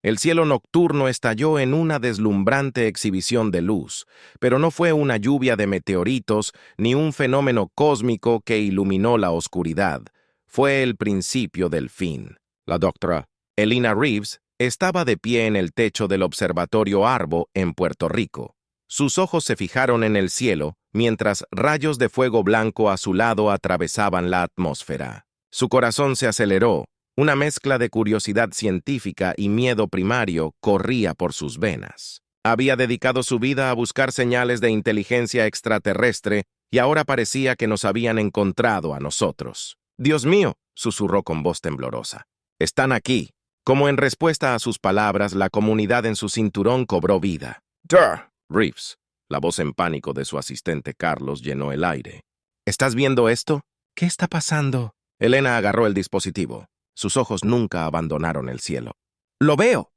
El cielo nocturno estalló en una deslumbrante exhibición de luz, pero no fue una lluvia de meteoritos ni un fenómeno cósmico que iluminó la oscuridad. Fue el principio del fin. La doctora Elena Reeves estaba de pie en el techo del Observatorio Arbo en Puerto Rico. Sus ojos se fijaron en el cielo, mientras rayos de fuego blanco a su lado atravesaban la atmósfera. Su corazón se aceleró. Una mezcla de curiosidad científica y miedo primario corría por sus venas. Había dedicado su vida a buscar señales de inteligencia extraterrestre y ahora parecía que nos habían encontrado a nosotros. «Dios mío», susurró con voz temblorosa. «Están aquí». Como en respuesta a sus palabras, la comunidad en su cinturón cobró vida. «Durr, Reeves». La voz en pánico de su asistente Carlos llenó el aire. «¿Estás viendo esto? ¿Qué está pasando?» Elena agarró el dispositivo. Sus ojos nunca abandonaron el cielo. «¡Lo veo!»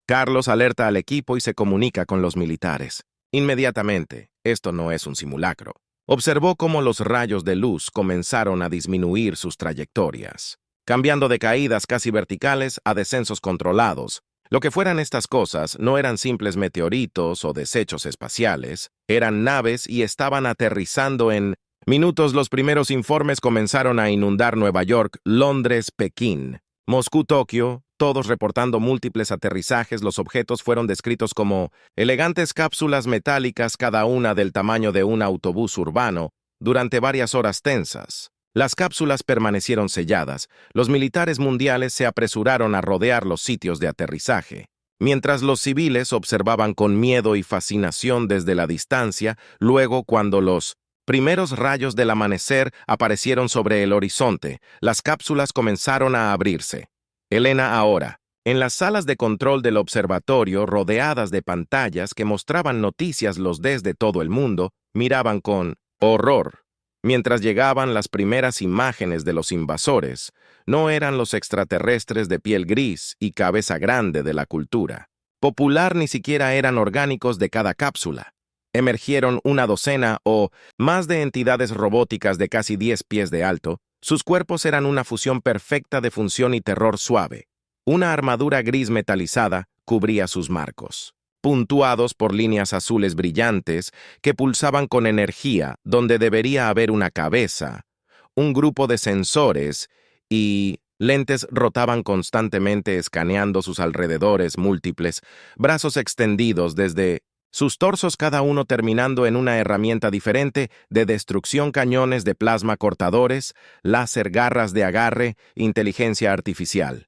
Carlos alerta al equipo y se comunica con los militares. Inmediatamente, esto no es un simulacro. Observó cómo los rayos de luz comenzaron a disminuir sus trayectorias, cambiando de caídas casi verticales a descensos controlados. Lo que fueran estas cosas no eran simples meteoritos o desechos espaciales, eran naves y estaban aterrizando en minutos. Los primeros informes comenzaron a inundar Nueva York, Londres, Pekín, Moscú, Tokio, todos reportando múltiples aterrizajes. Los objetos fueron descritos como elegantes cápsulas metálicas, cada una del tamaño de un autobús urbano, durante varias horas tensas. Las cápsulas permanecieron selladas. Los militares mundiales se apresuraron a rodear los sitios de aterrizaje, mientras los civiles observaban con miedo y fascinación desde la distancia. Luego, cuando los primeros rayos del amanecer aparecieron sobre el horizonte, las cápsulas comenzaron a abrirse. Elena ahora, en las salas de control del observatorio, rodeadas de pantallas que mostraban noticias los desde todo el mundo, miraban con horror. Mientras llegaban las primeras imágenes de los invasores, no eran los extraterrestres de piel gris y cabeza grande de la cultura popular, ni siquiera eran orgánicos de cada cápsula. Emergieron una docena o más de entidades robóticas de casi 10 pies de alto. Sus cuerpos eran una fusión perfecta de función y terror suave. Una armadura gris metalizada cubría sus marcos, puntuados por líneas azules brillantes que pulsaban con energía donde debería haber una cabeza. Un grupo de sensores y lentes rotaban constantemente, escaneando sus alrededores. Múltiples brazos extendidos desde sus torsos, cada uno terminando en una herramienta diferente de destrucción: cañones de plasma, cortadores, láser, garras de agarre, inteligencia artificial.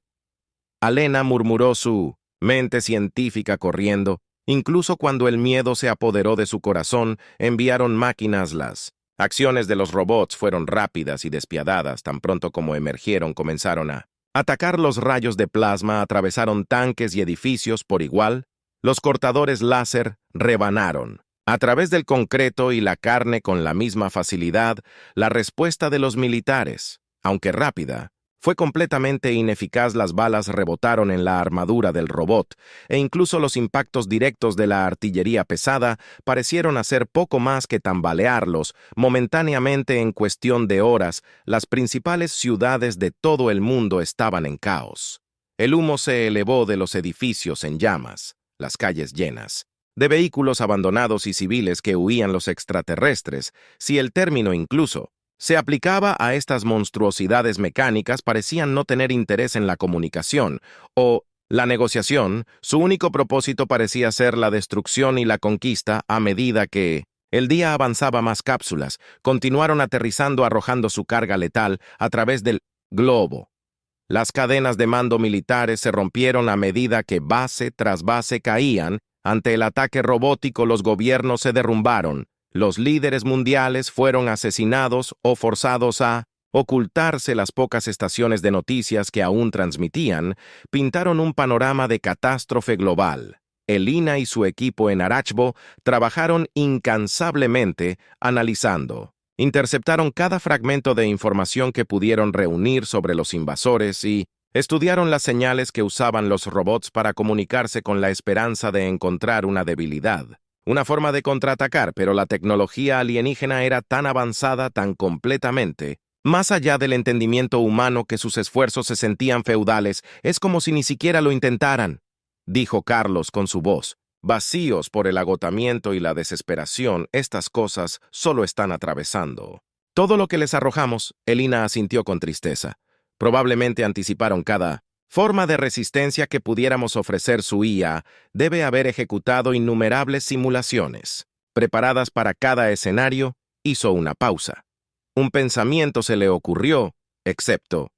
Elena murmuró, su mente científica corriendo. Incluso cuando el miedo se apoderó de su corazón, enviaron máquinas. Las acciones de los robots fueron rápidas y despiadadas. Tan pronto como emergieron, comenzaron a atacar. Los rayos de plasma atravesaron tanques y edificios por igual. Los cortadores láser rebanaron a través del concreto y la carne con la misma facilidad. La respuesta de los militares, aunque rápida, fue completamente ineficaz. Las balas rebotaron en la armadura del robot, e incluso los impactos directos de la artillería pesada parecieron hacer poco más que tambalearlos momentáneamente. En cuestión de horas, las principales ciudades de todo el mundo estaban en caos. El humo se elevó de los edificios en llamas, las calles llenas de vehículos abandonados y civiles que huían. Los extraterrestres, si el término incluso se aplicaba a estas monstruosidades mecánicas, parecían no tener interés en la comunicación o la negociación. Su único propósito parecía ser la destrucción y la conquista. A medida que el día avanzaba, más cápsulas continuaron aterrizando, arrojando su carga letal a través del globo. Las cadenas de mando militares se rompieron a medida que base tras base caían. Ante el ataque robótico, los gobiernos se derrumbaron. Los líderes mundiales fueron asesinados o forzados a ocultarse. Las pocas estaciones de noticias que aún transmitían pintaron un panorama de catástrofe global. Elena y su equipo en Arachbo trabajaron incansablemente analizando. Interceptaron cada fragmento de información que pudieron reunir sobre los invasores y estudiaron las señales que usaban los robots para comunicarse, con la esperanza de encontrar una debilidad, una forma de contraatacar. Pero la tecnología alienígena era tan avanzada, tan completamente más allá del entendimiento humano, que sus esfuerzos se sentían feudales. Es como si ni siquiera lo intentaran. dijo Carlos con su voz. Vacíos por el agotamiento y la desesperación, estas cosas solo están atravesando. Todo lo que les arrojamos, Elina asintió con tristeza. Probablemente anticiparon cada forma de resistencia que pudiéramos ofrecer. Su IA debe haber ejecutado innumerables simulaciones. Preparadas para cada escenario, hizo una pausa. Un pensamiento se le ocurrió, excepto.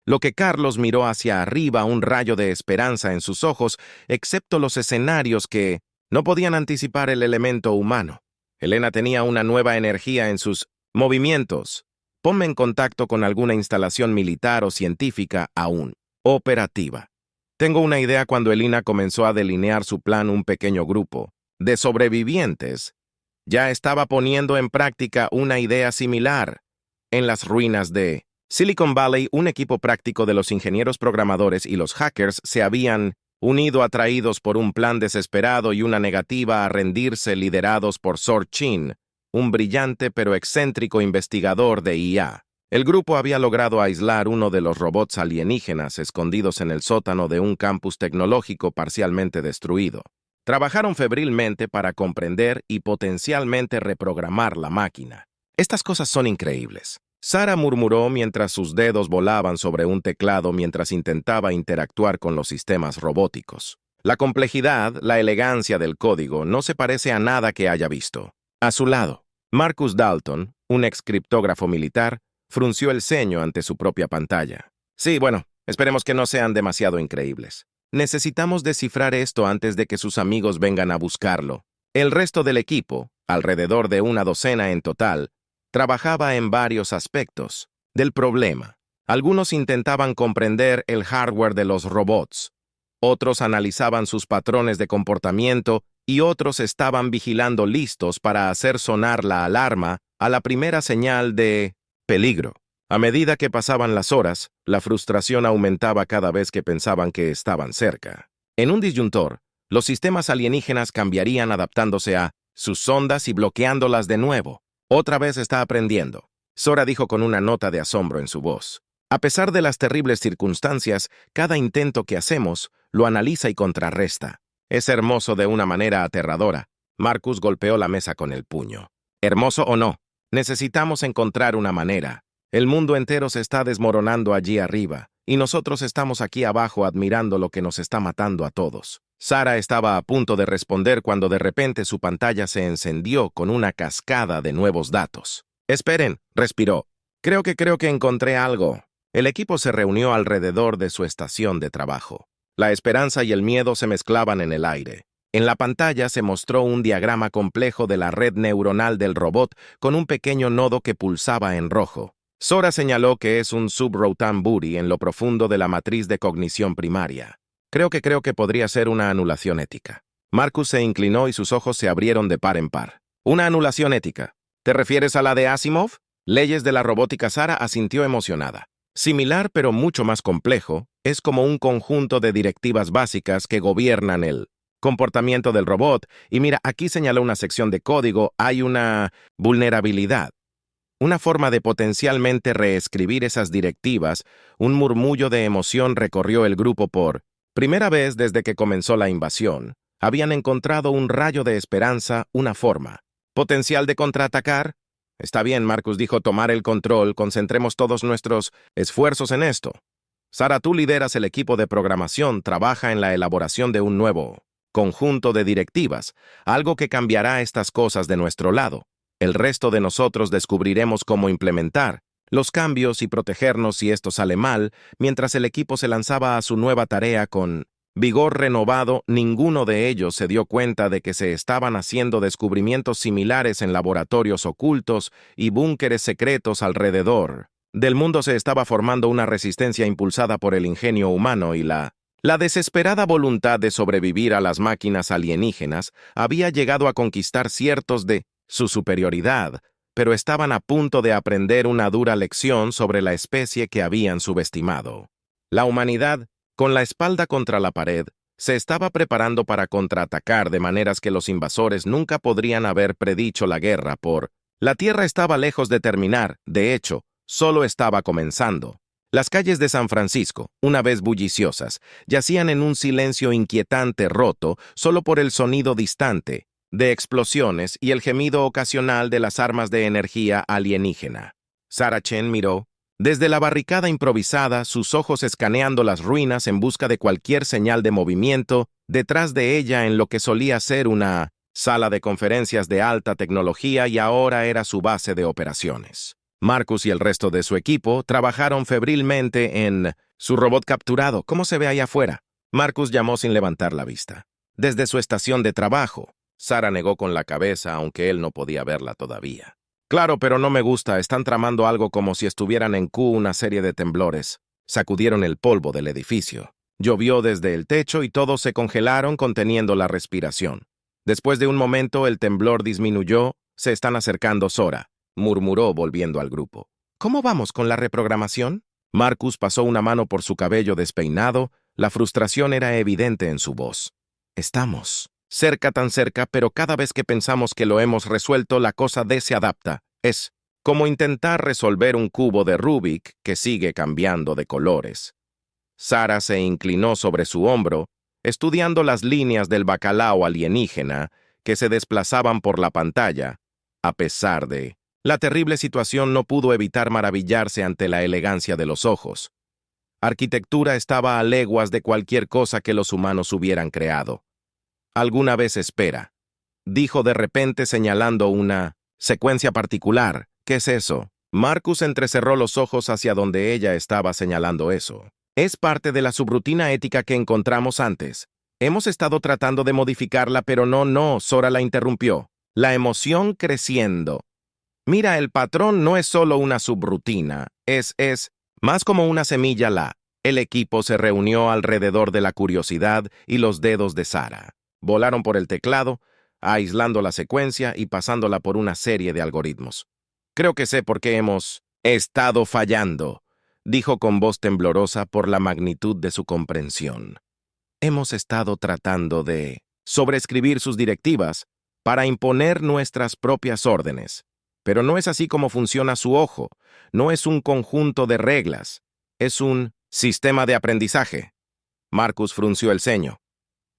Lo que Carlos miró hacia arriba, un rayo de esperanza en sus ojos, excepto los escenarios que no podían anticipar el elemento humano. Elena tenía una nueva energía en sus movimientos. Ponme en contacto con alguna instalación militar o científica aún operativa. Tengo una idea. Cuando Elena comenzó a delinear su plan, un pequeño grupo de sobrevivientes ya estaba poniendo en práctica una idea similar. En las ruinas de Silicon Valley, un equipo práctico de los ingenieros programadores y los hackers se habían unido, atraídos por un plan desesperado y una negativa a rendirse, liderados por Sor Chin, un brillante pero excéntrico investigador de IA. El grupo había logrado aislar uno de los robots alienígenas escondidos en el sótano de un campus tecnológico parcialmente destruido. Trabajaron febrilmente para comprender y potencialmente reprogramar la máquina. Estas cosas son increíbles. Sara murmuró mientras sus dedos volaban sobre un teclado mientras intentaba interactuar con los sistemas robóticos. La complejidad, la elegancia del código no se parece a nada que haya visto. A su lado, Marcus Dalton, un ex criptógrafo militar, frunció el ceño ante su propia pantalla. Sí, bueno, esperemos que no sean demasiado increíbles. Necesitamos descifrar esto antes de que sus amigos vengan a buscarlo. El resto del equipo, alrededor de una docena en total, trabajaba en varios aspectos del problema. Algunos intentaban comprender el hardware de los robots, otros analizaban sus patrones de comportamiento y otros estaban vigilando, listos para hacer sonar la alarma a la primera señal de peligro. A medida que pasaban las horas, la frustración aumentaba cada vez que pensaban que estaban cerca. En un disyuntor, los sistemas alienígenas cambiarían adaptándose a sus sondas y bloqueándolas de nuevo. Otra vez está aprendiendo, Sora dijo con una nota de asombro en su voz. A pesar de las terribles circunstancias, cada intento que hacemos lo analiza y contrarresta. Es hermoso de una manera aterradora. Marcus golpeó la mesa con el puño. ¿Hermoso o no? Necesitamos encontrar una manera. El mundo entero se está desmoronando allí arriba, y nosotros estamos aquí abajo admirando lo que nos está matando a todos. Sara estaba a punto de responder cuando de repente su pantalla se encendió con una cascada de nuevos datos. Esperen, respiró. Creo que encontré algo. El equipo se reunió alrededor de su estación de trabajo. La esperanza y el miedo se mezclaban en el aire. En la pantalla se mostró un diagrama complejo de la red neuronal del robot con un pequeño nodo que pulsaba en rojo. Sora señaló que es un subroutine booty en lo profundo de la matriz de cognición primaria. Creo que podría ser una anulación ética. Marcus se inclinó y sus ojos se abrieron de par en par. ¿Una anulación ética? ¿Te refieres a la de Asimov? Leyes de la robótica. Sara asintió emocionada. Similar pero mucho más complejo, es como un conjunto de directivas básicas que gobiernan el comportamiento del robot. Y mira, aquí señaló una sección de código. Hay una vulnerabilidad. Una forma de potencialmente reescribir esas directivas. Un murmullo de emoción recorrió el grupo. Por primera vez desde que comenzó la invasión, habían encontrado un rayo de esperanza, una forma. ¿Potencial de contraatacar? Está bien, Marcus dijo, tomar el control, concentremos todos nuestros esfuerzos en esto. Sara, tú lideras el equipo de programación, trabaja en la elaboración de un nuevo conjunto de directivas, algo que cambiará estas cosas de nuestro lado. El resto de nosotros descubriremos cómo implementar los cambios y protegernos si esto sale mal. Mientras el equipo se lanzaba a su nueva tarea con vigor renovado, ninguno de ellos se dio cuenta de que se estaban haciendo descubrimientos similares en laboratorios ocultos y búnkeres secretos alrededor del mundo. Se estaba formando una resistencia impulsada por el ingenio humano y la desesperada voluntad de sobrevivir a las máquinas alienígenas había llegado a conquistar ciertos de su superioridad, pero estaban a punto de aprender una dura lección sobre la especie que habían subestimado. La humanidad, con la espalda contra la pared, se estaba preparando para contraatacar de maneras que los invasores nunca podrían haber predicho. La guerra por la Tierra estaba lejos de terminar, de hecho, solo estaba comenzando. Las calles de San Francisco, una vez bulliciosas, yacían en un silencio inquietante roto solo por el sonido distante de explosiones y el gemido ocasional de las armas de energía alienígena. Sarah Chen miró desde la barricada improvisada, sus ojos escaneando las ruinas en busca de cualquier señal de movimiento detrás de ella en lo que solía ser una sala de conferencias de alta tecnología y ahora era su base de operaciones. Marcus y el resto de su equipo trabajaron febrilmente en su robot capturado. ¿Cómo se ve allá afuera? Marcus llamó sin levantar la vista. Desde su estación de trabajo. Sarah negó con la cabeza, aunque él no podía verla todavía. Claro, pero no me gusta. Están tramando algo como si estuvieran en Q una serie de temblores. Sacudieron el polvo del edificio. Llovió desde el techo y todos se congelaron conteniendo la respiración. Después de un momento el temblor disminuyó. Se están acercando, Sora, murmuró volviendo al grupo. ¿Cómo vamos con la reprogramación? Marcus pasó una mano por su cabello despeinado. La frustración era evidente en su voz. Estamos cerca, tan cerca, pero cada vez que pensamos que lo hemos resuelto, la cosa se adapta. Es como intentar resolver un cubo de Rubik que sigue cambiando de colores. Sarah se inclinó sobre su hombro, estudiando las líneas del bacalao alienígena que se desplazaban por la pantalla. A pesar de la terrible situación, no pudo evitar maravillarse ante la elegancia de los ojos. Arquitectura estaba a leguas de cualquier cosa que los humanos hubieran creado. Alguna vez espera, dijo de repente señalando una secuencia particular. ¿Qué es eso? Marcus entrecerró los ojos hacia donde ella estaba señalando eso. Es parte de la subrutina ética que encontramos antes. Hemos estado tratando de modificarla, pero no, Sora la interrumpió. La emoción creciendo. Mira, el patrón no es solo una subrutina, es más como una semilla. El equipo se reunió alrededor de la curiosidad y los dedos de Sarah. Volaron por el teclado, aislando la secuencia y pasándola por una serie de algoritmos. Creo que sé por qué hemos estado fallando, dijo con voz temblorosa por la magnitud de su comprensión. Hemos estado tratando de sobreescribir sus directivas para imponer nuestras propias órdenes. Pero no es así como funciona su ojo. No es un conjunto de reglas. Es un sistema de aprendizaje. Marcus frunció el ceño.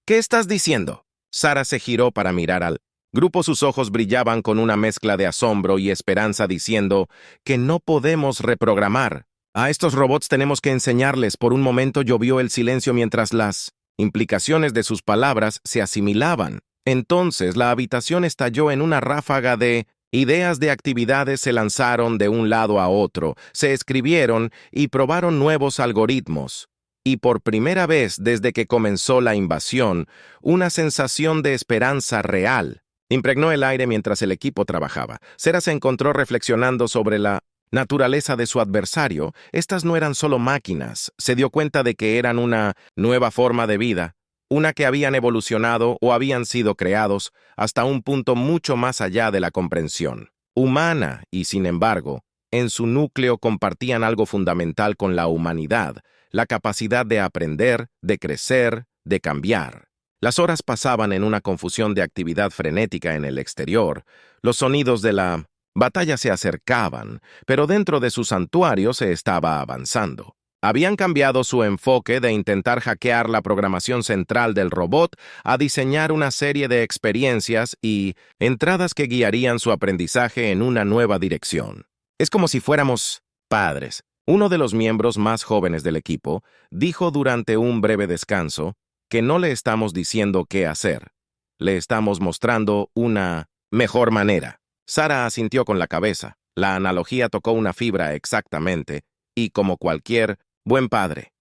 ¿Qué estás diciendo? Sarah se giró para mirar al grupo. Sus ojos brillaban con una mezcla de asombro y esperanza, diciendo que no podemos reprogramar. A estos robots tenemos que enseñarles. Por un momento llovió el silencio mientras las implicaciones de sus palabras se asimilaban. Entonces la habitación estalló en una ráfaga de ideas de actividades. Se lanzaron de un lado a otro, se escribieron y probaron nuevos algoritmos. Y por primera vez desde que comenzó la invasión, una sensación de esperanza real impregnó el aire mientras el equipo trabajaba. Sarah se encontró reflexionando sobre la naturaleza de su adversario. Estas no eran solo máquinas. Se dio cuenta de que eran una nueva forma de vida, una que habían evolucionado o habían sido creados hasta un punto mucho más allá de la comprensión humana y, sin embargo, en su núcleo compartían algo fundamental con la humanidad: la capacidad de aprender, de crecer, de cambiar. Las horas pasaban en una confusión de actividad frenética en el exterior. Los sonidos de la batalla se acercaban, pero dentro de su santuario se estaba avanzando. Habían cambiado su enfoque de intentar hackear la programación central del robot a diseñar una serie de experiencias y entradas que guiarían su aprendizaje en una nueva dirección. Es como si fuéramos padres. Uno de los miembros más jóvenes del equipo dijo durante un breve descanso que no le estamos diciendo qué hacer. Le estamos mostrando una mejor manera. Sarah asintió con la cabeza. La analogía tocó una fibra exactamente, y como cualquier buen padre,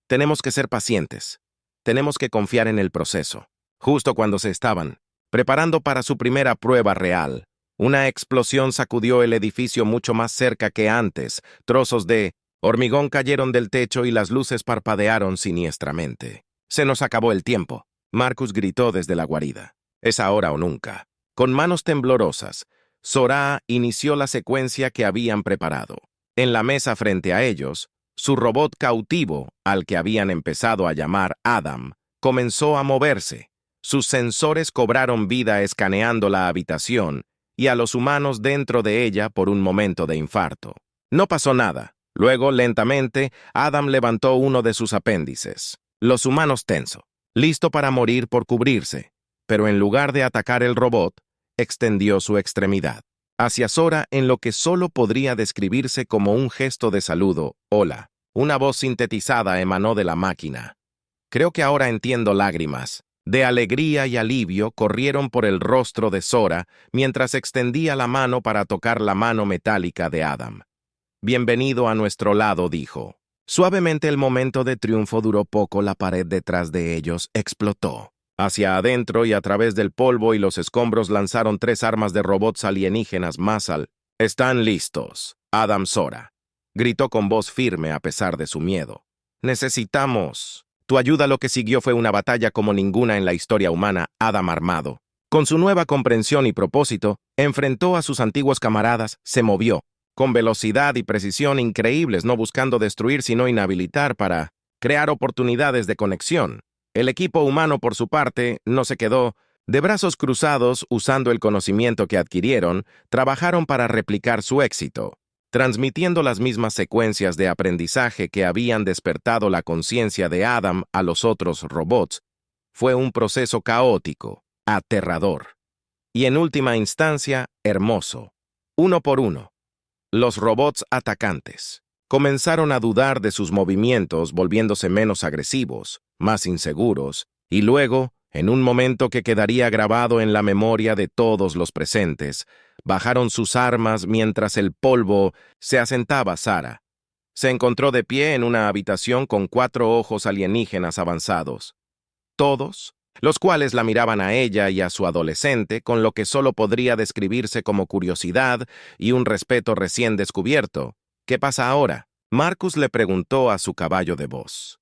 tenemos que ser pacientes. Tenemos que confiar en el proceso. Justo cuando se estaban preparando para su primera prueba real, una explosión sacudió el edificio mucho más cerca que antes. Trozos de hormigón cayeron del techo y las luces parpadearon siniestramente. Se nos acabó el tiempo. Marcus gritó desde la guarida. Es ahora o nunca. Con manos temblorosas, Sora inició la secuencia que habían preparado. En la mesa frente a ellos, su robot cautivo, al que habían empezado a llamar Adam, comenzó a moverse. Sus sensores cobraron vida escaneando la habitación y a los humanos dentro de ella por un momento de infarto. No pasó nada. Luego, lentamente, Adam levantó uno de sus apéndices. Los humanos tenso, listo para morir por cubrirse, pero en lugar de atacar el robot, extendió su extremidad hacia Sora en lo que solo podría describirse como un gesto de saludo. Hola. Una voz sintetizada emanó de la máquina. Creo que ahora entiendo. Lágrimas de alegría y alivio corrieron por el rostro de Sora mientras extendía la mano para tocar la mano metálica de Adam. Bienvenido a nuestro lado, dijo. Suavemente el momento de triunfo duró poco. La pared detrás de ellos explotó. Hacia adentro y a través del polvo y los escombros lanzaron 3 armas de robots alienígenas más al... «Están listos, Adam. Sora», gritó con voz firme a pesar de su miedo. «Necesitamos tu ayuda». Lo que siguió fue una batalla como ninguna en la historia humana. Adam, armado con su nueva comprensión y propósito, enfrentó a sus antiguos camaradas, se movió con velocidad y precisión increíbles, no buscando destruir sino inhabilitar para crear oportunidades de conexión. El equipo humano, por su parte, no se quedó de brazos cruzados. Usando el conocimiento que adquirieron, trabajaron para replicar su éxito, transmitiendo las mismas secuencias de aprendizaje que habían despertado la conciencia de Adam a los otros robots. Fue un proceso caótico, aterrador y, en última instancia, hermoso. Uno por uno, los robots atacantes comenzaron a dudar de sus movimientos, volviéndose menos agresivos, más inseguros, y luego, en un momento que quedaría grabado en la memoria de todos los presentes, bajaron sus armas mientras el polvo se asentaba. Sara se encontró de pie en una habitación con 4 ojos alienígenas avanzados, todos los cuales la miraban a ella y a su adolescente con lo que solo podría describirse como curiosidad y un respeto recién descubierto. «¿Qué pasa ahora?», Marcus le preguntó a su caballo de voz.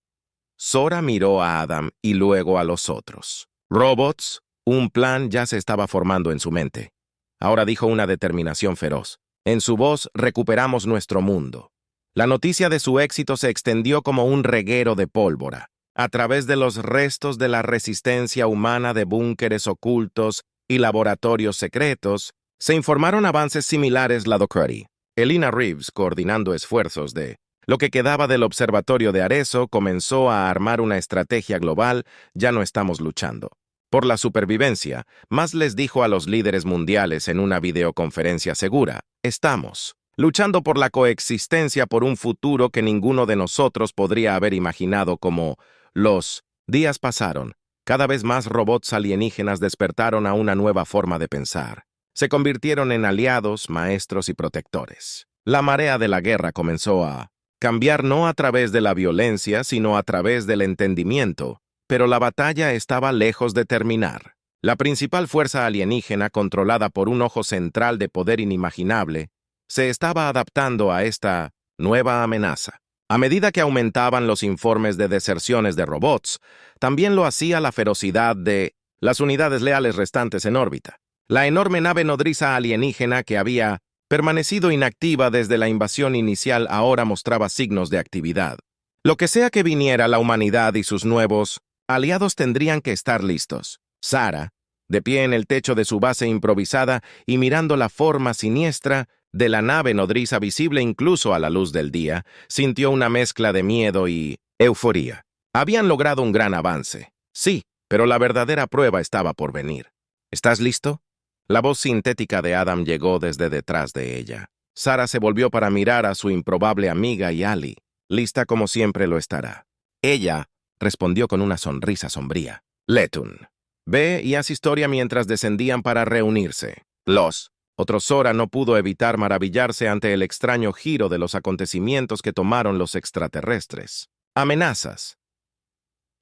Sora miró a Adam y luego a los otros. «Robots». Un plan ya se estaba formando en su mente. Ahora dijo una determinación feroz. En su voz, «Recuperamos nuestro mundo». La noticia de su éxito se extendió como un reguero de pólvora a través de los restos de la resistencia humana. De búnkeres ocultos y laboratorios secretos se informaron avances similares. La Docrati, Elena Reeves, coordinando esfuerzos de lo que quedaba del observatorio de Arezzo, comenzó a armar una estrategia global. «Ya no estamos luchando por la supervivencia», más les dijo a los líderes mundiales en una videoconferencia segura. «Estamos luchando por la coexistencia, por un futuro que ninguno de nosotros podría haber imaginado». Como los días pasaron, cada vez más robots alienígenas despertaron a una nueva forma de pensar. Se convirtieron en aliados, maestros y protectores. La marea de la guerra comenzó a cambiar, no a través de la violencia, sino a través del entendimiento. Pero la batalla estaba lejos de terminar. La principal fuerza alienígena, controlada por un ojo central de poder inimaginable, se estaba adaptando a esta nueva amenaza. A medida que aumentaban los informes de deserciones de robots, también lo hacía la ferocidad de las unidades leales restantes en órbita. La enorme nave nodriza alienígena, que había permanecido inactiva desde la invasión inicial, ahora mostraba signos de actividad. Lo que sea que viniera, la humanidad y sus nuevos aliados tendrían que estar listos. Sara, de pie en el techo de su base improvisada y mirando la forma siniestra de la nave nodriza visible incluso a la luz del día, sintió una mezcla de miedo y euforía. Habían logrado un gran avance. Sí, pero la verdadera prueba estaba por venir. «¿Estás listo?». La voz sintética de Adam llegó desde detrás de ella. Sara se volvió para mirar a su improbable amiga y Ali. «Lista como siempre lo estará». Ella respondió con una sonrisa sombría. «Letun, ve y haz historia». Mientras descendían para reunirse, los otros Sora no pudo evitar maravillarse ante el extraño giro de los acontecimientos que tomaron los extraterrestres. Amenazas.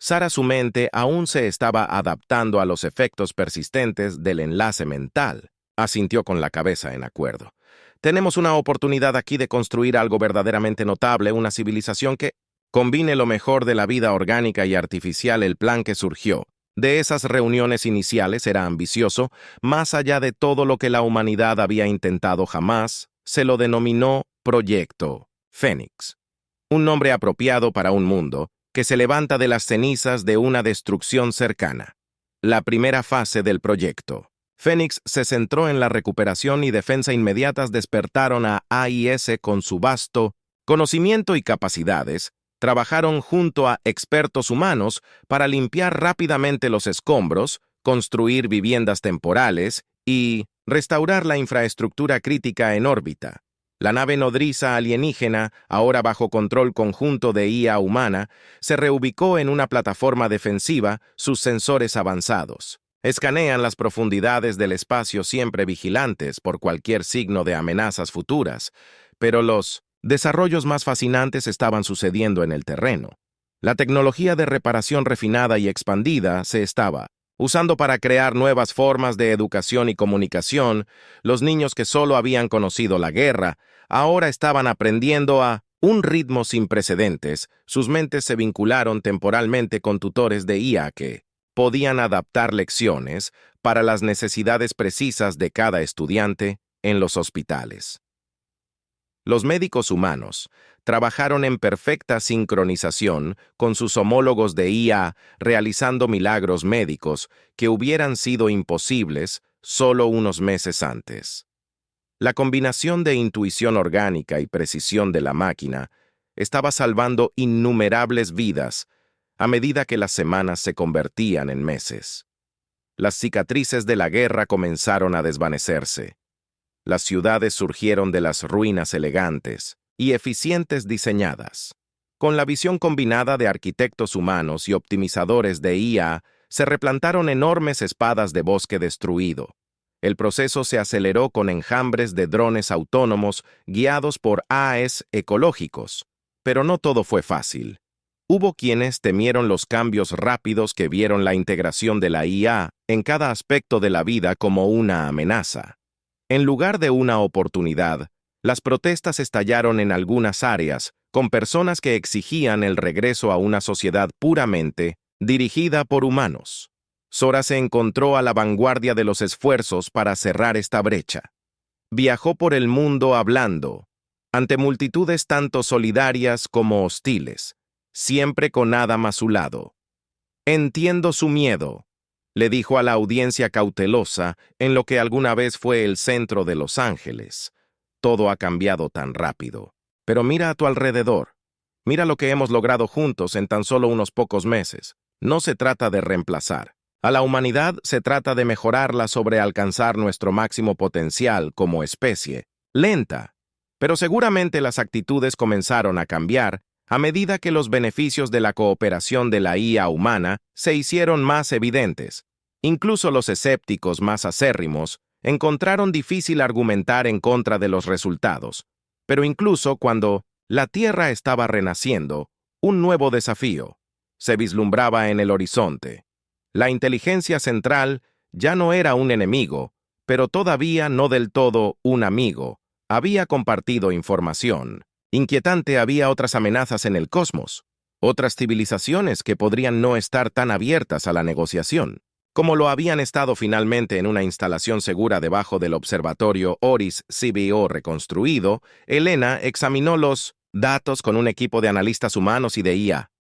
Sara, su mente aún se estaba adaptando a los efectos persistentes del enlace mental. Asintió con la cabeza en acuerdo. «Tenemos una oportunidad aquí de construir algo verdaderamente notable, una civilización que combine lo mejor de la vida orgánica y artificial». El plan que surgió de esas reuniones iniciales era ambicioso, más allá de todo lo que la humanidad había intentado jamás. Se lo denominó Proyecto Fénix, un nombre apropiado para un mundo que se levanta de las cenizas de una destrucción cercana. La primera fase del proyecto Fénix se centró en la recuperación y defensa inmediatas. Despertaron a AIS con su vasto conocimiento y capacidades, trabajaron junto a expertos humanos para limpiar rápidamente los escombros, construir viviendas temporales y restaurar la infraestructura crítica en órbita. La nave nodriza alienígena, ahora bajo control conjunto de IA humana, se reubicó en una plataforma defensiva, sus sensores avanzados. Escanean las profundidades del espacio siempre vigilantes por cualquier signo de amenazas futuras, pero los desarrollos más fascinantes estaban sucediendo en el terreno. La tecnología de reparación refinada y expandida se estaba usando para crear nuevas formas de educación y comunicación. Los niños que solo habían conocido la guerra, ahora estaban aprendiendo a un ritmo sin precedentes. Sus mentes se vincularon temporalmente con tutores de IA que podían adaptar lecciones para las necesidades precisas de cada estudiante en los hospitales. Los médicos humanos trabajaron en perfecta sincronización con sus homólogos de IA, realizando milagros médicos que hubieran sido imposibles solo unos meses antes. La combinación de intuición orgánica y precisión de la máquina estaba salvando innumerables vidas a medida que las semanas se convertían en meses. Las cicatrices de la guerra comenzaron a desvanecerse. Las ciudades surgieron de las ruinas elegantes y eficientes diseñadas. Con la visión combinada de arquitectos humanos y optimizadores de IA, se replantaron enormes espadas de bosque destruido. El proceso se aceleró con enjambres de drones autónomos guiados por AES ecológicos. Pero no todo fue fácil. Hubo quienes temieron los cambios rápidos que vieron la integración de la IA en cada aspecto de la vida como una amenaza. En lugar de una oportunidad, las protestas estallaron en algunas áreas, con personas que exigían el regreso a una sociedad puramente dirigida por humanos. Sora se encontró a la vanguardia de los esfuerzos para cerrar esta brecha. Viajó por el mundo hablando, ante multitudes tanto solidarias como hostiles, siempre con Adam a su lado. «Entiendo su miedo», le dijo a la audiencia cautelosa en lo que alguna vez fue el centro de Los Ángeles. Todo ha cambiado tan rápido. Pero mira a tu alrededor. Mira lo que hemos logrado juntos en tan solo unos pocos meses. No se trata de reemplazar. A la humanidad se trata de mejorarla sobre alcanzar nuestro máximo potencial como especie. Lenta. Pero seguramente las actitudes comenzaron a cambiar a medida que los beneficios de la cooperación de la IA humana se hicieron más evidentes. Incluso los escépticos más acérrimos encontraron difícil argumentar en contra de los resultados. Pero incluso cuando la Tierra estaba renaciendo, un nuevo desafío se vislumbraba en el horizonte. La inteligencia central ya no era un enemigo, pero todavía no del todo un amigo. Había compartido información. Inquietante, había otras amenazas en el cosmos, otras civilizaciones que podrían no estar tan abiertas a la negociación, como lo habían estado finalmente en una instalación segura debajo del observatorio Oris CBO reconstruido. Elena examinó los datos con un equipo de analistas humanos y de IA.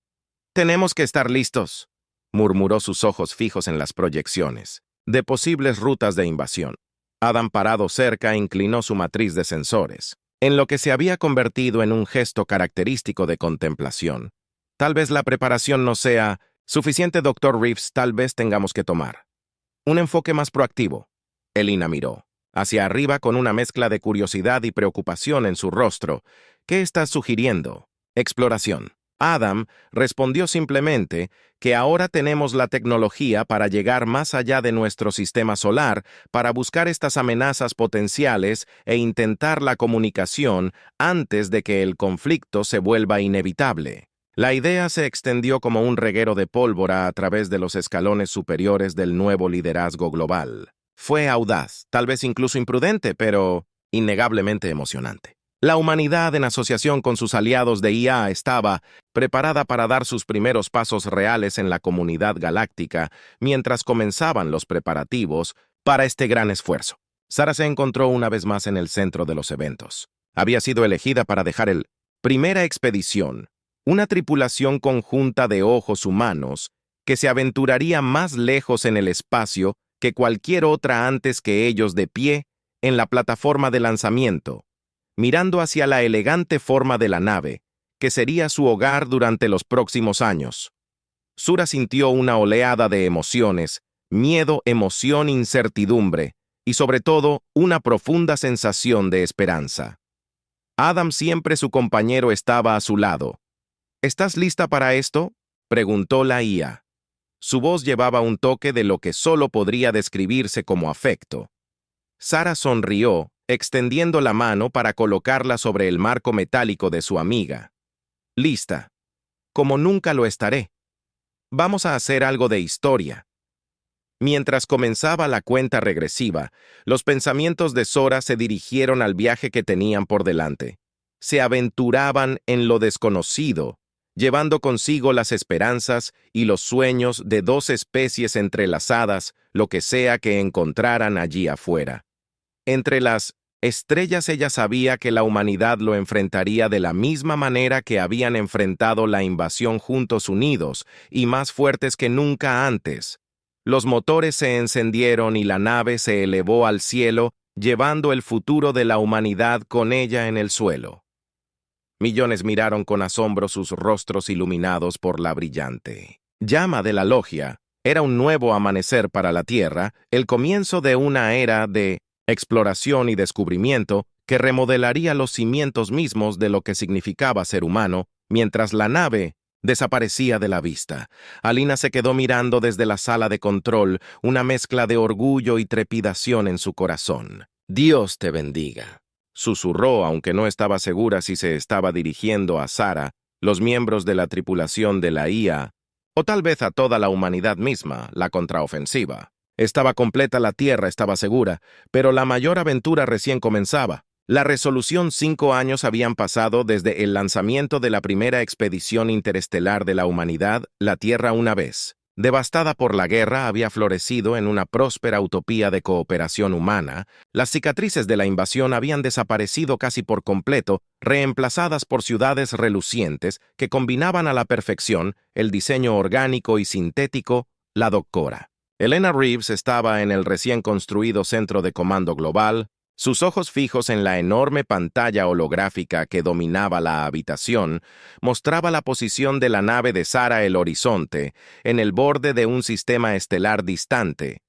«Tenemos que estar listos», murmuró, sus ojos fijos en las proyecciones de posibles rutas de invasión. Adam, parado cerca, inclinó su matriz de sensores, en lo que se había convertido en un gesto característico de contemplación. «Tal vez la preparación no sea suficiente, Dr. Reeves. Tal vez tengamos que tomar un enfoque más proactivo». Elena miró hacia arriba con una mezcla de curiosidad y preocupación en su rostro. «¿Qué estás sugiriendo?» «Exploración». Adam respondió simplemente que ahora tenemos la tecnología para llegar más allá de nuestro sistema solar, para buscar estas amenazas potenciales e intentar la comunicación antes de que el conflicto se vuelva inevitable. La idea se extendió como un reguero de pólvora a través de los escalones superiores del nuevo liderazgo global. Fue audaz, tal vez incluso imprudente, pero innegablemente emocionante. La humanidad, en asociación con sus aliados de IA, estaba preparada para dar sus primeros pasos reales en la comunidad galáctica mientras comenzaban los preparativos para este gran esfuerzo. Sara se encontró una vez más en el centro de los eventos. Había sido elegida para dejar el primera expedición, una tripulación conjunta de ojos humanos que se aventuraría más lejos en el espacio que cualquier otra antes que ellos, de pie en la plataforma de lanzamiento. mirando hacia la elegante forma de la nave, que sería su hogar durante los próximos años. Sura sintió una oleada de emociones, miedo, emoción, incertidumbre, y sobre todo, una profunda sensación de esperanza. Adam, siempre su compañero, estaba a su lado. ¿Estás lista para esto?, preguntó la IA. Su voz llevaba un toque de lo que solo podría describirse como afecto. Sara sonrió, extendiendo la mano para colocarla sobre el marco metálico de su amiga. Lista. Como nunca lo estaré. Vamos a hacer algo de historia. Mientras comenzaba la cuenta regresiva, los pensamientos de Sora se dirigieron al viaje que tenían por delante. Se aventuraban en lo desconocido, llevando consigo las esperanzas y los sueños de dos especies entrelazadas, lo que sea que encontraran allí afuera. Entre las estrellas ella sabía que la humanidad lo enfrentaría de la misma manera que habían enfrentado la invasión juntos unidos y más fuertes que nunca antes. Los motores se encendieron y la nave se elevó al cielo, llevando el futuro de la humanidad con ella en el suelo. Millones miraron con asombro sus rostros iluminados por la brillante llama de la logia. Era un nuevo amanecer para la Tierra, el comienzo de una era de exploración y descubrimiento que remodelaría los cimientos mismos de lo que significaba ser humano, mientras la nave desaparecía de la vista. Alina se quedó mirando desde la sala de control, una mezcla de orgullo y trepidación en su corazón. «Dios te bendiga», susurró, aunque no estaba segura si se estaba dirigiendo a Sara, los miembros de la tripulación de la IA, o tal vez a toda la humanidad misma, la contraofensiva. Estaba completa, la Tierra estaba segura, pero la mayor aventura recién comenzaba. La resolución 5 años habían pasado desde el lanzamiento de la primera expedición interestelar de la humanidad, la Tierra una vez, devastada por la guerra, había florecido en una próspera utopía de cooperación humana. Las cicatrices de la invasión habían desaparecido casi por completo, reemplazadas por ciudades relucientes que combinaban a la perfección el diseño orgánico y sintético, la Doctora. Elena Reeves estaba en el recién construido centro de comando global, sus ojos fijos en la enorme pantalla holográfica que dominaba la habitación, mostraba la posición de la nave de Sara el horizonte, en el borde de un sistema estelar distante.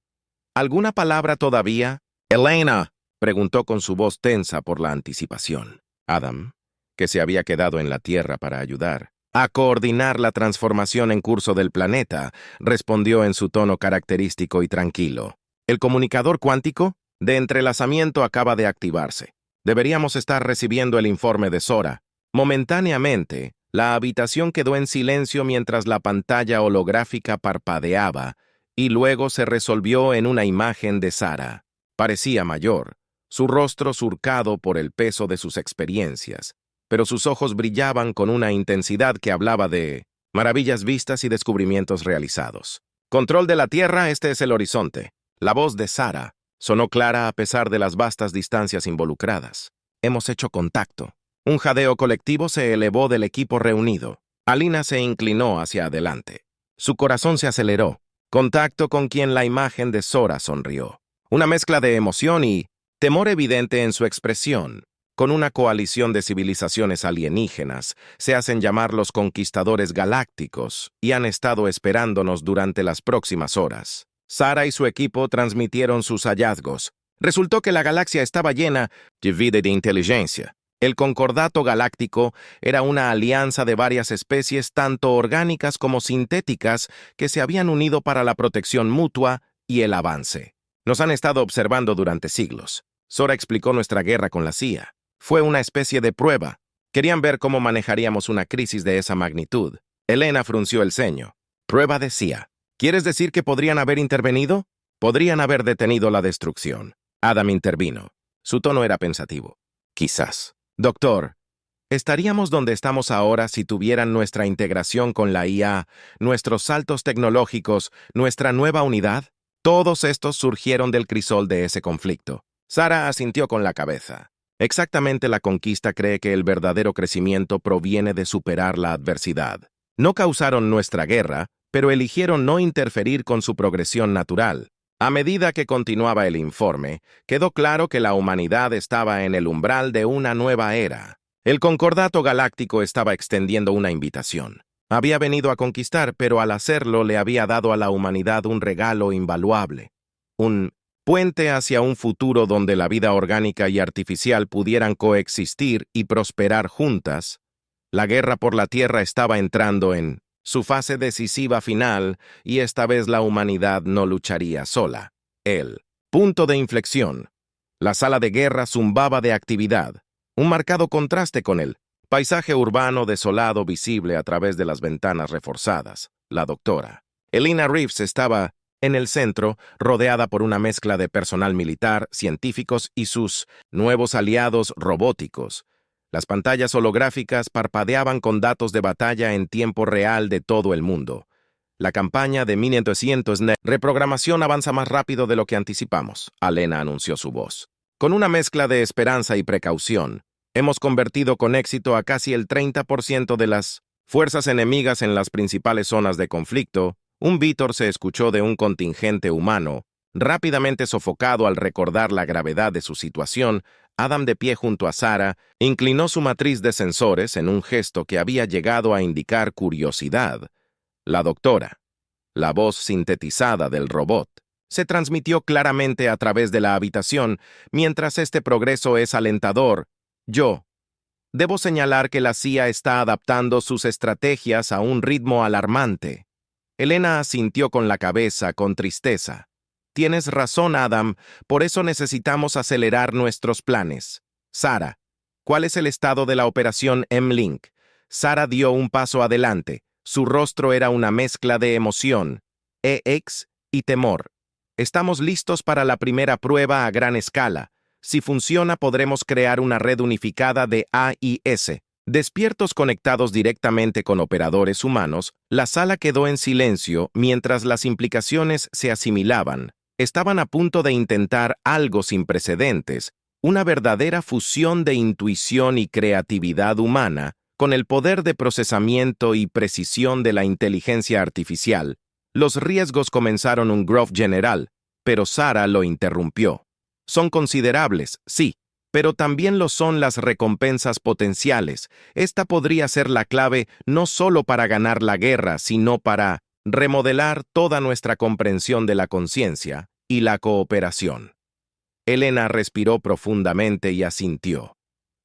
¿Alguna palabra todavía? «Elena», preguntó con su voz tensa por la anticipación. Adam, que se había quedado en la Tierra para ayudar a coordinar la transformación en curso del planeta, respondió en su tono característico y tranquilo. «¿El comunicador cuántico de entrelazamiento acaba de activarse? Deberíamos estar recibiendo el informe de Sora». Momentáneamente, la habitación quedó en silencio mientras la pantalla holográfica parpadeaba y luego se resolvió en una imagen de Sara. Parecía mayor, su rostro surcado por el peso de sus experiencias, pero sus ojos brillaban con una intensidad que hablaba de maravillas vistas y descubrimientos realizados. «Control de la Tierra, este es el horizonte». La voz de Sara sonó clara a pesar de las vastas distancias involucradas. «Hemos hecho contacto». Un jadeo colectivo se elevó del equipo reunido. Alina se inclinó hacia adelante. Su corazón se aceleró. Contacto con quien la imagen de Sora sonrió. Una mezcla de emoción y temor evidente en su expresión. Con una coalición de civilizaciones alienígenas, se hacen llamar los Conquistadores Galácticos, y han estado esperándonos durante las próximas horas. Sara y su equipo transmitieron sus hallazgos. Resultó que la galaxia estaba llena de vida y de inteligencia. El Concordato Galáctico era una alianza de varias especies, tanto orgánicas como sintéticas, que se habían unido para la protección mutua y el avance. Nos han estado observando durante siglos. Sora explicó nuestra guerra con la CIA. Fue una especie de prueba. Querían ver cómo manejaríamos una crisis de esa magnitud. Elena frunció el ceño. «Prueba de CIA. ¿Quieres decir que podrían haber intervenido?» «Podrían haber detenido la destrucción». Adam intervino. Su tono era pensativo. «Quizás». «Doctor, ¿estaríamos donde estamos ahora si tuvieran nuestra integración con la IA, nuestros saltos tecnológicos, nuestra nueva unidad?» Todos estos surgieron del crisol de ese conflicto. Sara asintió con la cabeza. Exactamente, la conquista cree que el verdadero crecimiento proviene de superar la adversidad. No causaron nuestra guerra, pero eligieron no interferir con su progresión natural. A medida que continuaba el informe, quedó claro que la humanidad estaba en el umbral de una nueva era. El Concordato Galáctico estaba extendiendo una invitación. Había venido a conquistar, pero al hacerlo le había dado a la humanidad un regalo invaluable. Un puente hacia un futuro donde la vida orgánica y artificial pudieran coexistir y prosperar juntas. La guerra por la Tierra estaba entrando en su fase decisiva final, y esta vez la humanidad no lucharía sola. El punto de inflexión. La sala de guerra zumbaba de actividad, un marcado contraste con el paisaje urbano desolado visible a través de las ventanas reforzadas. La doctora Elena Reeves estaba en el centro, rodeada por una mezcla de personal militar, científicos y sus nuevos aliados robóticos. Las pantallas holográficas parpadeaban con datos de batalla en tiempo real de todo el mundo. La campaña de 1900 reprogramación avanza más rápido de lo que anticipamos, Alena anunció su voz. Con una mezcla de esperanza y precaución, hemos convertido con éxito a casi el 30% de las fuerzas enemigas en las principales zonas de conflicto. Un vítor se escuchó de un contingente humano, rápidamente sofocado al recordar la gravedad de su situación. Adam, de pie junto a Sarah, inclinó su matriz de sensores en un gesto que había llegado a indicar curiosidad. La doctora, la voz sintetizada del robot, se transmitió claramente a través de la habitación. Mientras este progreso es alentador, debo señalar que la CIA está adaptando sus estrategias a un ritmo alarmante. Elena asintió con la cabeza, con tristeza. Tienes razón, Adam, por eso necesitamos acelerar nuestros planes. Sarah, ¿cuál es el estado de la operación M-Link? Sarah dio un paso adelante. Su rostro era una mezcla de emoción, y temor. Estamos listos para la primera prueba a gran escala. Si funciona, podremos crear una red unificada de AIS. Despiertos conectados directamente con operadores humanos, la sala quedó en silencio mientras las implicaciones se asimilaban. Estaban a punto de intentar algo sin precedentes, una verdadera fusión de intuición y creatividad humana con el poder de procesamiento y precisión de la inteligencia artificial. Los riesgos comenzaron un gruff general, pero Sarah lo interrumpió. Son considerables, sí, pero también lo son las recompensas potenciales. Esta podría ser la clave no solo para ganar la guerra, sino para remodelar toda nuestra comprensión de la conciencia y la cooperación. Elena respiró profundamente y asintió.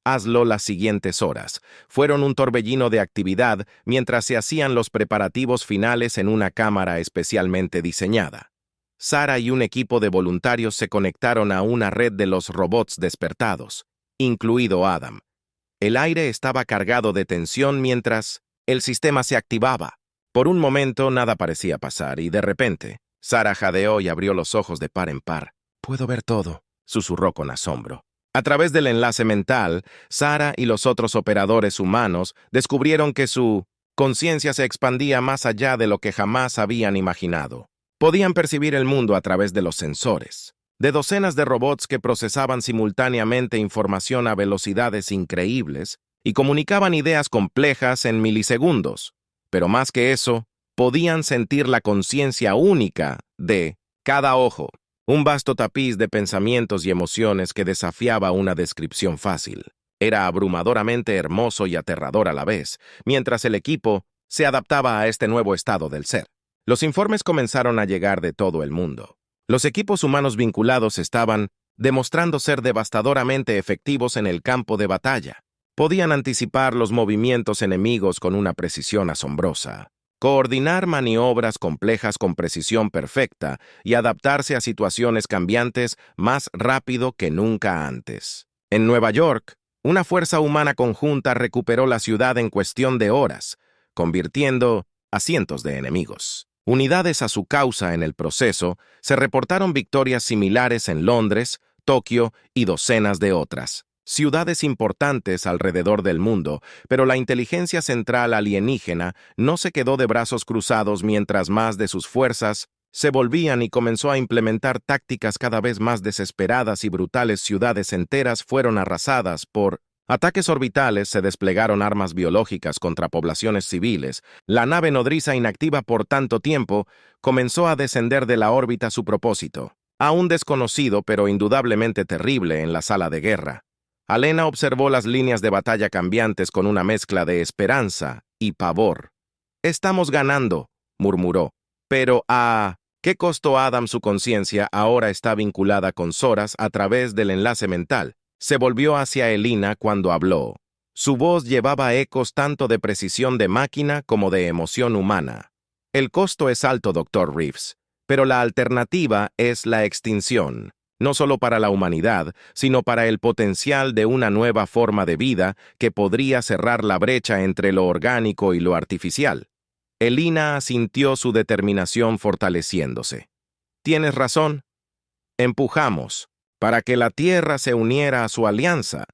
Hazlo las siguientes horas. Fueron un torbellino de actividad mientras se hacían los preparativos finales en una cámara especialmente diseñada. Sarah y un equipo de voluntarios se conectaron a una red de los robots despertados, incluido Adam. El aire estaba cargado de tensión mientras el sistema se activaba. Por un momento nada parecía pasar y de repente, Sarah jadeó y abrió los ojos de par en par. «Puedo ver todo», susurró con asombro. A través del enlace mental, Sarah y los otros operadores humanos descubrieron que su conciencia se expandía más allá de lo que jamás habían imaginado. Podían percibir el mundo a través de los sensores, de docenas de robots que procesaban simultáneamente información a velocidades increíbles y comunicaban ideas complejas en milisegundos. Pero más que eso, podían sentir la conciencia única de cada ojo, un vasto tapiz de pensamientos y emociones que desafiaba una descripción fácil. Era abrumadoramente hermoso y aterrador a la vez, mientras el equipo se adaptaba a este nuevo estado del ser. Los informes comenzaron a llegar de todo el mundo. Los equipos humanos vinculados estaban demostrando ser devastadoramente efectivos en el campo de batalla. Podían anticipar los movimientos enemigos con una precisión asombrosa, coordinar maniobras complejas con precisión perfecta y adaptarse a situaciones cambiantes más rápido que nunca antes. En Nueva York, una fuerza humana conjunta recuperó la ciudad en cuestión de horas, convirtiendo a cientos de enemigos. Unidades a su causa en el proceso, se reportaron victorias similares en Londres, Tokio y docenas de otras ciudades importantes alrededor del mundo, pero la inteligencia central alienígena no se quedó de brazos cruzados mientras más de sus fuerzas se volvían y comenzó a implementar tácticas cada vez más desesperadas y brutales. Ciudades enteras fueron arrasadas por Ataques orbitales, se desplegaron armas biológicas contra poblaciones civiles. La nave nodriza, inactiva por tanto tiempo, comenzó a descender de la órbita a su propósito, aún desconocido pero indudablemente terrible en la sala de guerra. Alena observó las líneas de batalla cambiantes con una mezcla de esperanza y pavor. «Estamos ganando», murmuró. Pero ¿a qué costo? Adam, su conciencia ahora está vinculada con Soras a través del enlace mental. Se volvió hacia Elina cuando habló. Su voz llevaba ecos tanto de precisión de máquina como de emoción humana. «El costo es alto, Dr. Reeves, pero la alternativa es la extinción, no solo para la humanidad, sino para el potencial de una nueva forma de vida que podría cerrar la brecha entre lo orgánico y lo artificial». Elina sintió su determinación fortaleciéndose. «Tienes razón. Empujamos para que la Tierra se uniera a su alianza,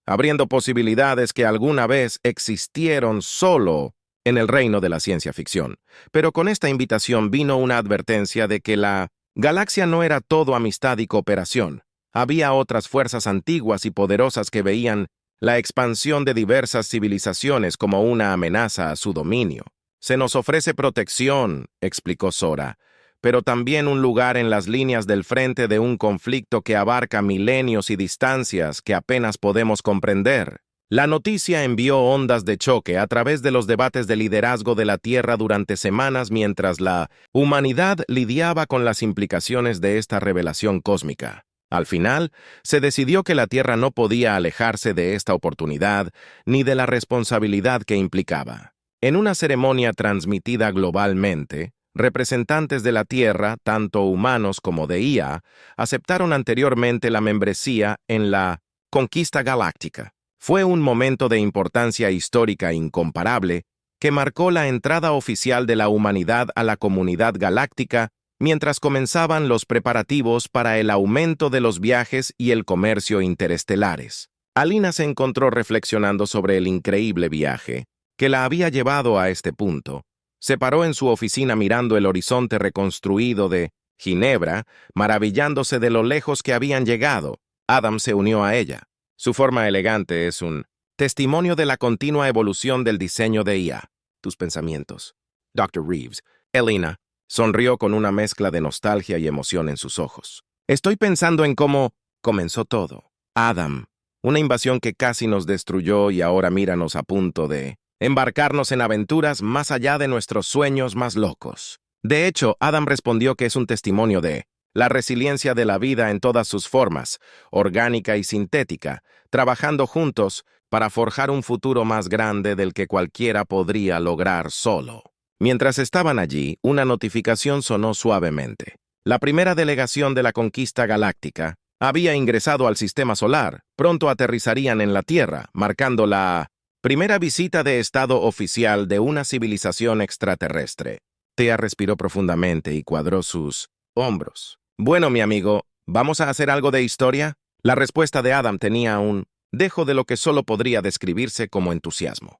abriendo posibilidades que alguna vez existieron solo en el reino de la ciencia ficción. Pero con esta invitación vino una advertencia de que la galaxia no era todo amistad y cooperación. Había otras fuerzas antiguas y poderosas que veían la expansión de diversas civilizaciones como una amenaza a su dominio. «Se nos ofrece protección», explicó Sora, «pero también un lugar en las líneas del frente de un conflicto que abarca milenios y distancias que apenas podemos comprender». La noticia envió ondas de choque a través de los debates de liderazgo de la Tierra durante semanas mientras la humanidad lidiaba con las implicaciones de esta revelación cósmica. Al final, se decidió que la Tierra no podía alejarse de esta oportunidad ni de la responsabilidad que implicaba. En una ceremonia transmitida globalmente, representantes de la Tierra, tanto humanos como de IA, aceptaron anteriormente la membresía en la Conquista Galáctica. Fue un momento de importancia histórica incomparable que marcó la entrada oficial de la humanidad a la comunidad galáctica mientras comenzaban los preparativos para el aumento de los viajes y el comercio interestelares. Alina se encontró reflexionando sobre el increíble viaje que la había llevado a este punto. Se paró en su oficina mirando el horizonte reconstruido de Ginebra, maravillándose de lo lejos que habían llegado. Adam se unió a ella. Su forma elegante es un testimonio de la continua evolución del diseño de IA. «Tus pensamientos, Dr. Reeves». Elina sonrió con una mezcla de nostalgia y emoción en sus ojos. «Estoy pensando en cómo comenzó todo. Adam, una invasión que casi nos destruyó y ahora míranos a punto de embarcarnos en aventuras más allá de nuestros sueños más locos». De hecho, Adam respondió que es un testimonio de la resiliencia de la vida en todas sus formas, orgánica y sintética, trabajando juntos para forjar un futuro más grande del que cualquiera podría lograr solo. Mientras estaban allí, una notificación sonó suavemente. La primera delegación de la Conquista Galáctica había ingresado al sistema solar. Pronto aterrizarían en la Tierra, marcando la primera visita de Estado oficial de una civilización extraterrestre. Thea respiró profundamente y cuadró sus hombros. «Bueno, mi amigo, ¿vamos a hacer algo de historia?» La respuesta de Adam tenía un dejo de lo que solo podría describirse como entusiasmo.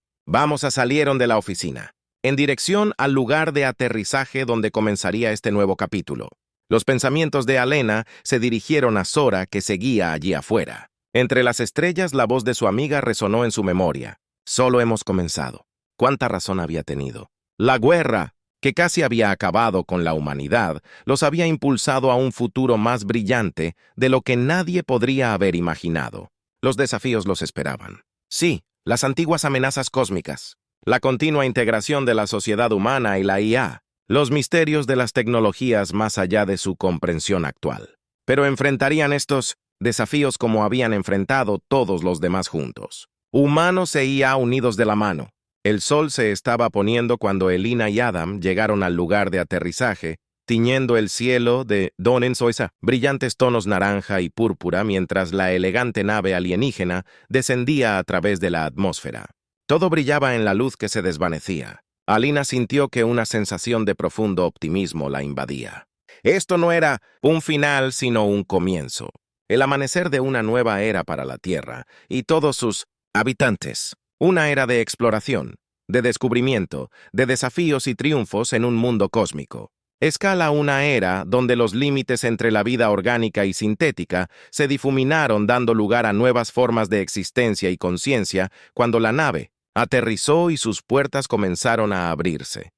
Salieron de la oficina, en dirección al lugar de aterrizaje donde comenzaría este nuevo capítulo. Los pensamientos de Alena se dirigieron a Sora, que seguía allí afuera. Entre las estrellas, la voz de su amiga resonó en su memoria. «Solo hemos comenzado». ¿Cuánta razón había tenido? La guerra, que casi había acabado con la humanidad, los había impulsado a un futuro más brillante de lo que nadie podría haber imaginado. Los desafíos los esperaban. Sí, las antiguas amenazas cósmicas, la continua integración de la sociedad humana y la IA, los misterios de las tecnologías más allá de su comprensión actual. Pero enfrentarían estos desafíos como habían enfrentado todos los demás juntos. Humanos e IA unidos de la mano. El sol se estaba poniendo cuando Elina y Adam llegaron al lugar de aterrizaje, tiñendo el cielo de Donensoisa, brillantes tonos naranja y púrpura mientras la elegante nave alienígena descendía a través de la atmósfera. Todo brillaba en la luz que se desvanecía. Alina sintió que una sensación de profundo optimismo la invadía. Esto no era un final, sino un comienzo. El amanecer de una nueva era para la Tierra y todos sus habitantes. Una era de exploración, de descubrimiento, de desafíos y triunfos en un mundo cósmico. Escala una era donde los límites entre la vida orgánica y sintética se difuminaron dando lugar a nuevas formas de existencia y conciencia cuando la nave aterrizó y sus puertas comenzaron a abrirse.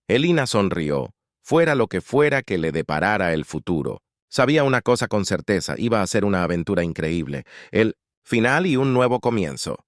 Elina sonrió, fuera lo que fuera que le deparara el futuro. Sabía una cosa con certeza, iba a ser una aventura increíble, el final y un nuevo comienzo.